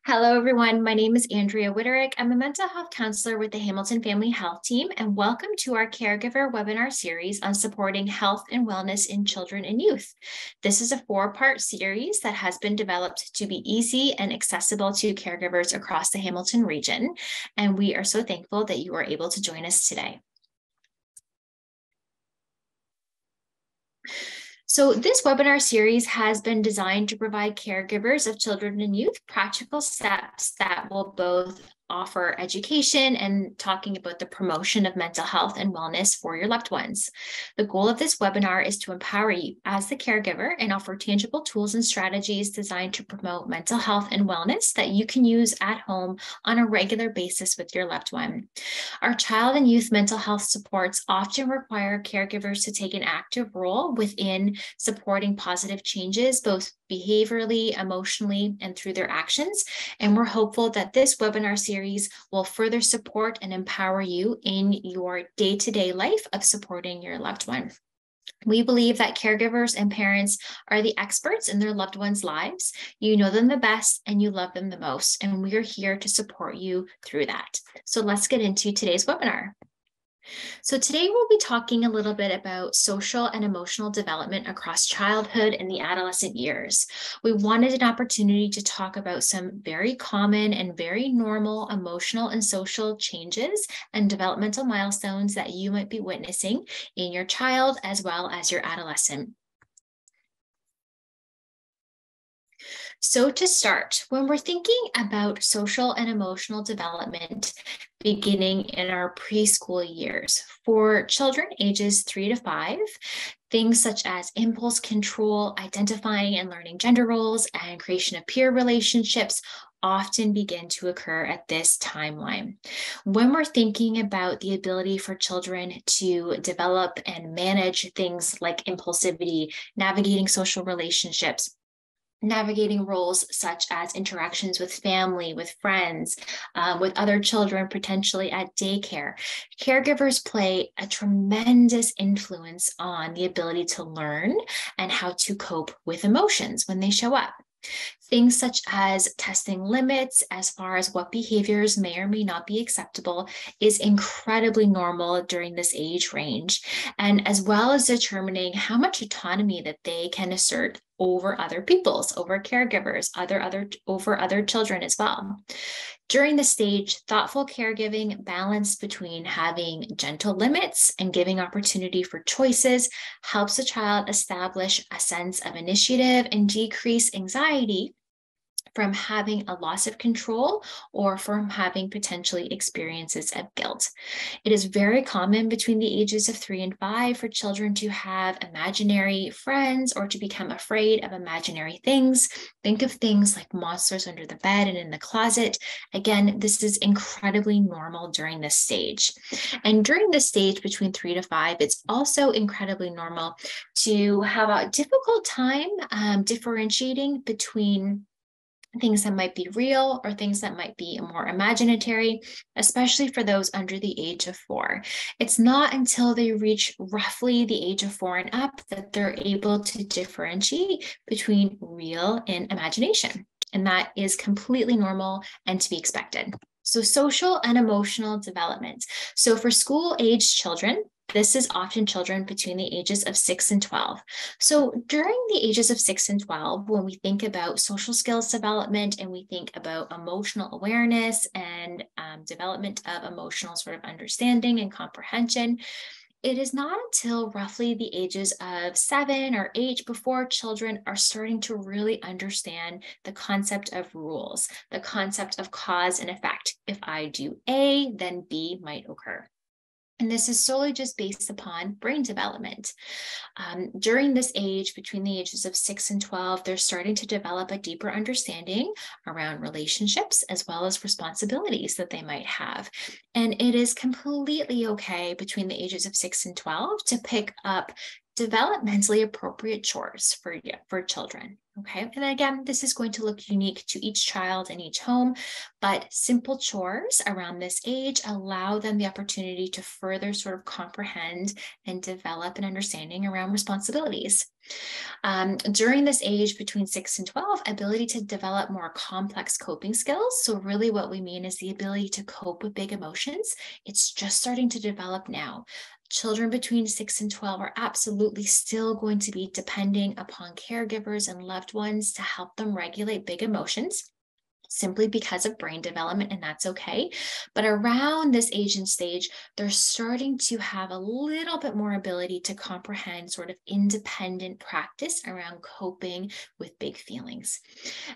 Hello, everyone. My name is Andrea Witterick. I'm a mental health counselor with the Hamilton Family Health Team, and welcome to our Caregiver webinar series on supporting health and wellness in children and youth. This is a 4-part series that has been developed to be easy and accessible to caregivers across the Hamilton region, and we are so thankful that you are able to join us today. So this webinar series has been designed to provide caregivers of children and youth practical steps that will both offer education and talking about the promotion of mental health and wellness for your loved ones. The goal of this webinar is to empower you as the caregiver and offer tangible tools and strategies designed to promote mental health and wellness that you can use at home on a regular basis with your loved one. Our child and youth mental health supports often require caregivers to take an active role within supporting positive changes, both behaviorally, emotionally, and through their actions. And we're hopeful that this webinar series will further support and empower you in your day-to-day life of supporting your loved one. We believe that caregivers and parents are the experts in their loved ones' lives. You know them the best and you love them the most, and we are here to support you through that. So let's get into today's webinar. So today we'll be talking a little bit about social and emotional development across childhood and the adolescent years. We wanted an opportunity to talk about some very common and very normal emotional and social changes and developmental milestones that you might be witnessing in your child as well as your adolescent. So to start, when we're thinking about social and emotional development beginning in our preschool years, for children ages 3 to 5, things such as impulse control, identifying and learning gender roles, and creation of peer relationships often begin to occur at this timeline. When we're thinking about the ability for children to develop and manage things like impulsivity, navigating social relationships, navigating roles such as interactions with family, with friends, with other children, potentially at daycare. Caregivers play a tremendous influence on the ability to learn and how to cope with emotions when they show up. Things such as testing limits as far as what behaviors may or may not be acceptable is incredibly normal during this age range, and as well as determining how much autonomy that they can assert over other people's, over caregivers, over other children as well. During this stage, thoughtful caregiving, balance between having gentle limits and giving opportunity for choices, helps a child establish a sense of initiative and decrease anxiety from having a loss of control or from having potentially experiences of guilt. It is very common between the ages of 3 and 5 for children to have imaginary friends or to become afraid of imaginary things. Think of things like monsters under the bed and in the closet. Again, this is incredibly normal during this stage. And during this stage between 3 to 5, it's also incredibly normal to have a difficult time differentiating between things that might be real or things that might be more imaginary, especially for those under the age of 4. It's not until they reach roughly the age of 4 and up that they're able to differentiate between real and imagination. And that is completely normal and to be expected. So social and emotional development. So for school-aged children, this is often children between the ages of 6 and 12. So during the ages of 6 and 12, when we think about social skills development and we think about emotional awareness and development of emotional sort of understanding and comprehension, it is not until roughly the ages of 7 or 8 before children are starting to really understand the concept of rules, the concept of cause and effect. If I do A, then B might occur. And this is solely just based upon brain development. During this age, between the ages of 6 and 12, they're starting to develop a deeper understanding around relationships as well as responsibilities that they might have. And it is completely okay between the ages of 6 and 12 to pick up developmentally appropriate chores for children. Okay, and again, this is going to look unique to each child and each home, but simple chores around this age allow them the opportunity to further sort of comprehend and develop an understanding around responsibilities. During this age between 6 and 12, ability to develop more complex coping skills. So really what we mean is the ability to cope with big emotions. It's just starting to develop now. Children between 6 and 12 are absolutely still going to be depending upon caregivers and loved ones to help them regulate big emotions, simply because of brain development, and that's okay. But around this age and stage, they're starting to have a little bit more ability to comprehend sort of independent practice around coping with big feelings.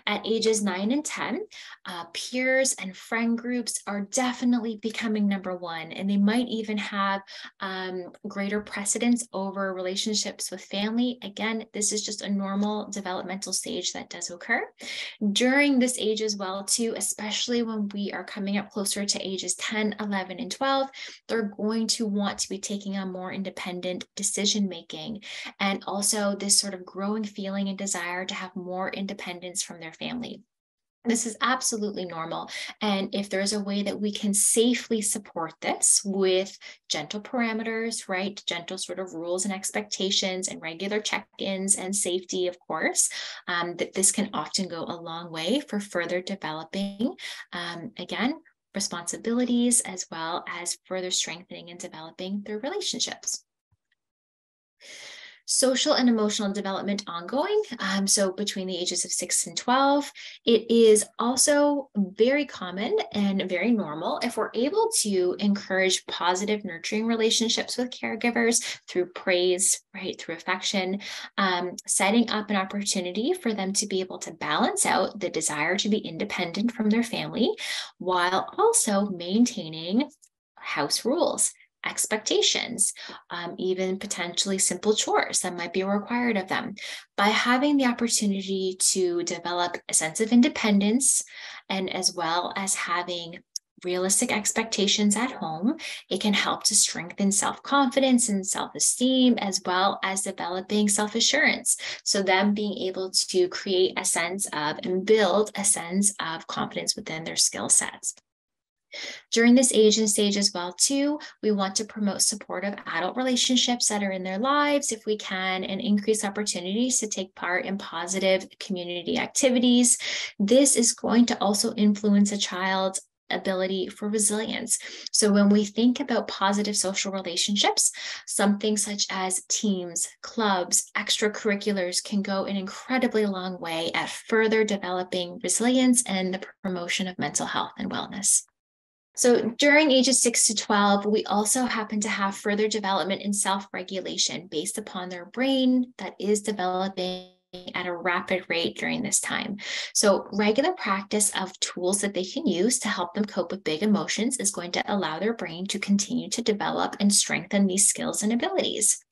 At ages 9 and 10, peers and friend groups are definitely becoming number one, and they might even have greater precedence over relationships with family. Again, this is just a normal developmental stage that does occur. During this age as well, too, especially when we are coming up closer to ages 10, 11, and 12, they're going to want to be taking on more independent decision making, and also this sort of growing feeling and desire to have more independence from their family. This is absolutely normal. And if there's a way that we can safely support this with gentle parameters, right? Gentle sort of rules and expectations and regular check-ins and safety, of course, that this can often go a long way for further developing, again, responsibilities, as well as further strengthening and developing their relationships. Social and emotional development ongoing. So between the ages of 6 and 12, it is also very common and very normal if we're able to encourage positive, nurturing relationships with caregivers through praise, right, through affection, setting up an opportunity for them to be able to balance out the desire to be independent from their family while also maintaining house rules, expectations, even potentially simple chores that might be required of them. By having the opportunity to develop a sense of independence, and as well as having realistic expectations at home, it can help to strengthen self-confidence and self-esteem, as well as developing self-assurance. So them being able to create a sense of and build a sense of confidence within their skill sets. During this age and stage as well, too, we want to promote supportive adult relationships that are in their lives if we can, and increase opportunities to take part in positive community activities. This is going to also influence a child's ability for resilience. So when we think about positive social relationships, something such as teams, clubs, extracurriculars can go an incredibly long way at further developing resilience and the promotion of mental health and wellness. So during ages 6 to 12, we also happen to have further development in self-regulation based upon their brain that is developing at a rapid rate during this time. So regular practice of tools that they can use to help them cope with big emotions is going to allow their brain to continue to develop and strengthen these skills and abilities.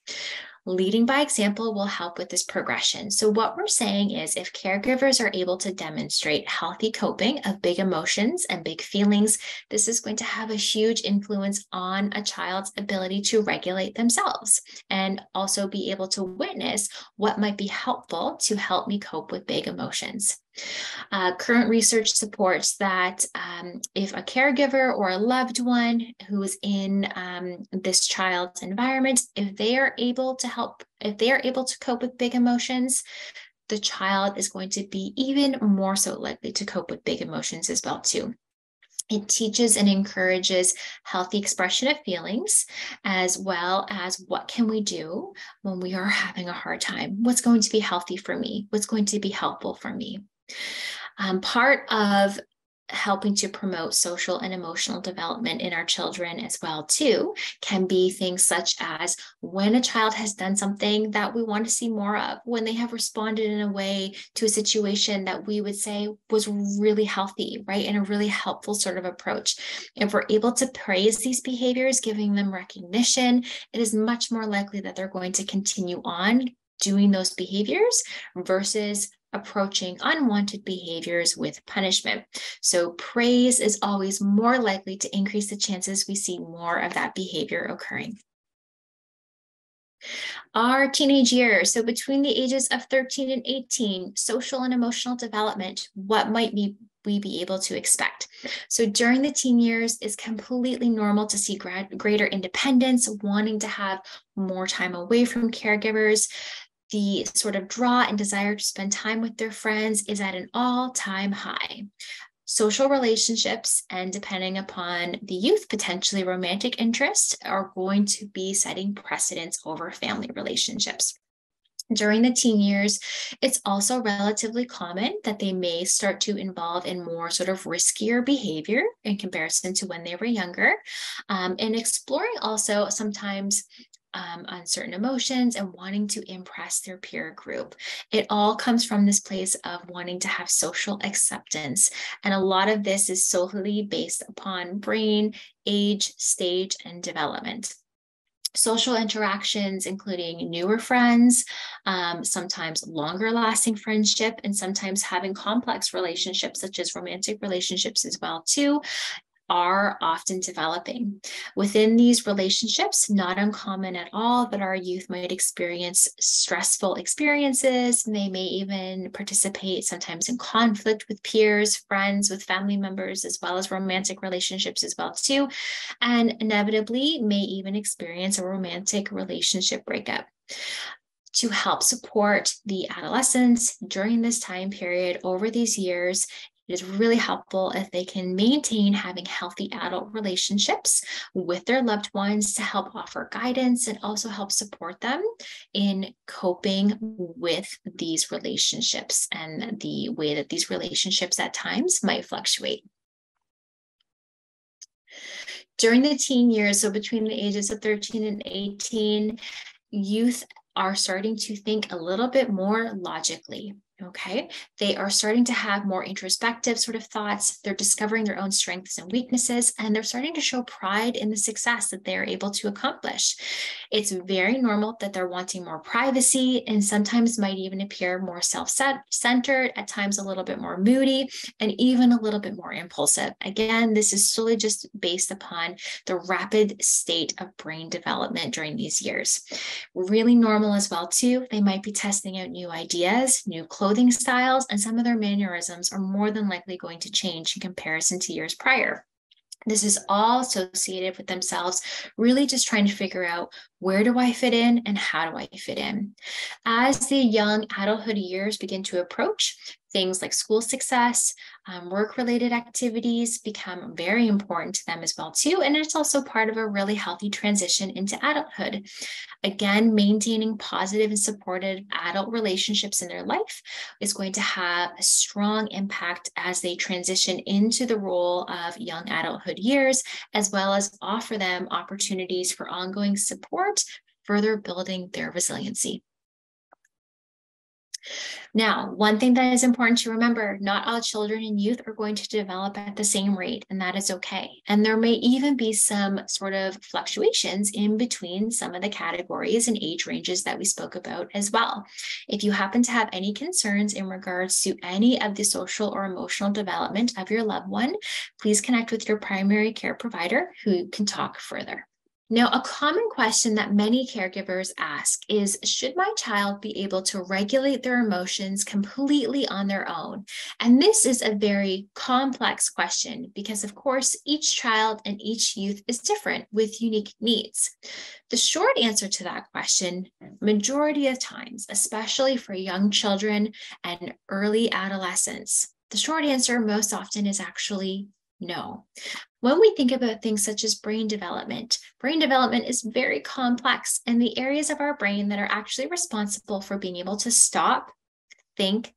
Leading by example will help with this progression. So what we're saying is if caregivers are able to demonstrate healthy coping of big emotions and big feelings, this is going to have a huge influence on a child's ability to regulate themselves and also be able to witness what might be helpful to help me cope with big emotions. Current research supports that if a caregiver or a loved one who is in this child's environment, if they are able to cope with big emotions, the child is going to be even more so likely to cope with big emotions as well, too. It teaches and encourages healthy expression of feelings, as well as what can we do when we are having a hard time? What's going to be healthy for me? What's going to be helpful for me? Part of helping to promote social and emotional development in our children as well, too, can be things such as when a child has done something that we want to see more of, when they have responded in a way to a situation that we would say was really healthy, right, and a really helpful sort of approach. If we're able to praise these behaviors, giving them recognition, it is much more likely that they're going to continue on doing those behaviors versus approaching unwanted behaviors with punishment. So praise is always more likely to increase the chances we see more of that behavior occurring. Our teenage years, so between the ages of 13 and 18, social and emotional development, what might we be able to expect? So during the teen years, it's completely normal to see greater independence, wanting to have more time away from caregivers. The sort of draw and desire to spend time with their friends is at an all-time high. Social relationships, and depending upon the youth, potentially romantic interests, are going to be setting precedence over family relationships. During the teen years, it's also relatively common that they may start to involve in more sort of riskier behavior in comparison to when they were younger, and exploring also sometimes uncertain emotions and wanting to impress their peer group. It all comes from this place of wanting to have social acceptance. And a lot of this is solely based upon brain, age, stage, and development. Social interactions, including newer friends, sometimes longer lasting friendship, and sometimes having complex relationships, such as romantic relationships as well, too, are often developing. Within these relationships, not uncommon at all that our youth might experience stressful experiences. They may even participate sometimes in conflict with peers, friends, with family members, as well as romantic relationships as well too, and inevitably may even experience a romantic relationship breakup. To help support the adolescents during this time period over these years, it is really helpful if they can maintain having healthy adult relationships with their loved ones to help offer guidance and also help support them in coping with these relationships and the way that these relationships at times might fluctuate. During the teen years, so between the ages of 13 and 18, youth are starting to think a little bit more logically. Okay, they are starting to have more introspective sort of thoughts. They're discovering their own strengths and weaknesses, and they're starting to show pride in the success that they're able to accomplish. It's very normal that they're wanting more privacy and sometimes might even appear more self-centered, at times a little bit more moody, and even a little bit more impulsive. Again, this is solely just based upon the rapid state of brain development during these years. Really normal as well, too. They might be testing out new ideas, new clothing styles, and some of their mannerisms are more than likely going to change in comparison to years prior. This is all associated with themselves really just trying to figure out, where do I fit in and how do I fit in? As the young adulthood years begin to approach, things like school success, work-related activities become very important to them as well too, and it's also part of a really healthy transition into adulthood. Again, maintaining positive and supportive adult relationships in their life is going to have a strong impact as they transition into the role of young adulthood years, as well as offer them opportunities for ongoing support, further building their resiliency. Now, one thing that is important to remember, not all children and youth are going to develop at the same rate, and that is okay. And there may even be some sort of fluctuations in between some of the categories and age ranges that we spoke about as well. If you happen to have any concerns in regards to any of the social or emotional development of your loved one, please connect with your primary care provider who can talk further. Now, a common question that many caregivers ask is, should my child be able to regulate their emotions completely on their own? And this is a very complex question because, of course, each child and each youth is different with unique needs. The short answer to that question, majority of times, especially for young children and early adolescents, the short answer most often is actually no. When we think about things such as brain development is very complex, and the areas of our brain that are actually responsible for being able to stop, think,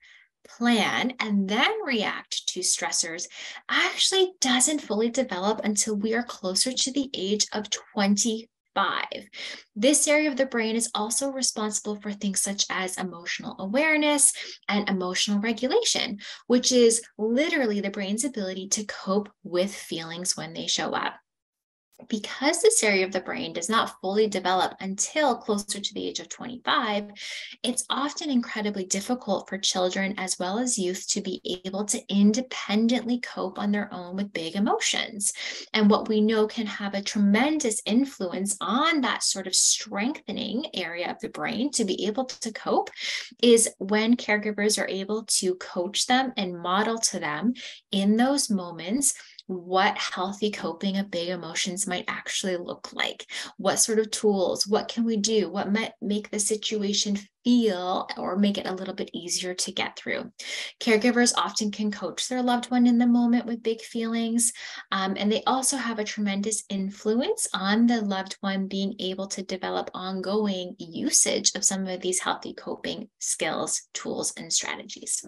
plan, and then react to stressors actually doesn't fully develop until we are closer to the age of 25. This area of the brain is also responsible for things such as emotional awareness and emotional regulation, which is literally the brain's ability to cope with feelings when they show up. Because this area of the brain does not fully develop until closer to the age of 25, it's often incredibly difficult for children as well as youth to be able to independently cope on their own with big emotions. And what we know can have a tremendous influence on that sort of strengthening area of the brain to be able to cope is when caregivers are able to coach them and model to them in those moments what healthy coping of big emotions might actually look like. What sort of tools, what can we do? What might make the situation feel or make it a little bit easier to get through? Caregivers often can coach their loved one in the moment with big feelings, and they also have a tremendous influence on the loved one being able to develop ongoing usage of some of these healthy coping skills, tools, and strategies.